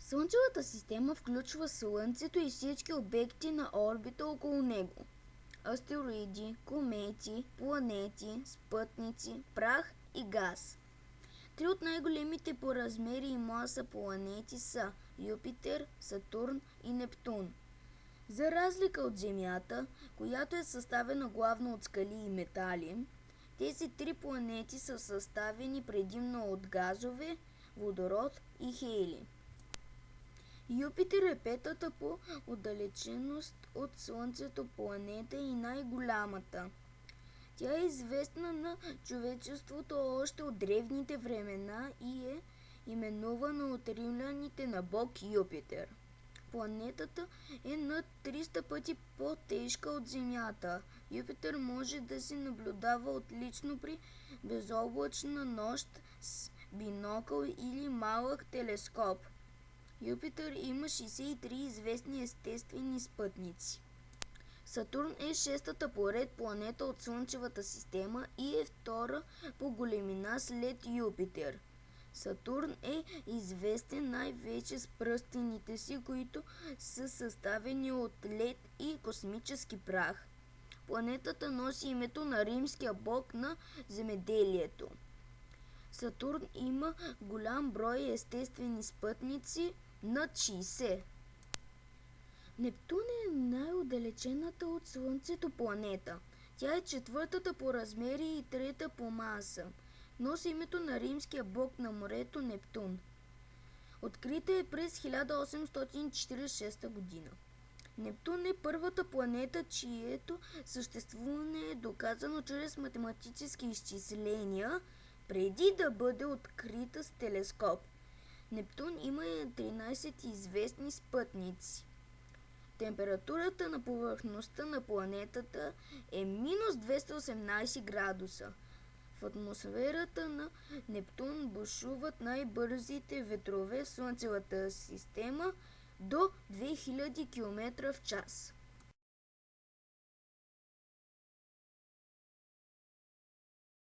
Слънчевата система включва Слънцето и всички обекти на орбита около него. Астероиди, комети, планети, спътници, прах и газ. Три от най-големите по размери и маса планети са Юпитер, Сатурн и Нептун. За разлика от Земята, която е съставена главно от скали и метали, тези три планети са съставени предимно от газове, водород и хелий. Юпитер е петата по отдалеченост от Слънцето планета и най-голямата. Тя е известна на човечеството още от древните времена и е именувана от римляните на бог Юпитер. Планетата е над 300 пъти по-тежка от Земята. Юпитер може да се наблюдава отлично при безоблачна нощ с бинокъл или малък телескоп. Юпитер има 63 известни естествени спътници. Сатурн е шестата поред планета от Слънчевата система и е втора по големина след Юпитер. Сатурн е известен най-вече с пръстените си, които са съставени от лед и космически прах. Планетата носи името на римския бог на земеделието. Сатурн има голям брой естествени спътници, над 60. Нептун е най-отдалечената от Слънцето планета. Тя е четвъртата по размери и трета по маса. Носи името на римския бог на морето Нептун. Открита е през 1846 година. Нептун е първата планета, чието съществуване е доказано чрез математически изчисления, преди да бъде открита с телескоп. Нептун има 13 известни спътници. Температурата на повърхността на планетата е минус 218 градуса. В атмосферата на Нептун бушуват най-бързите ветрове в Слънчевата система до 2000 км в час.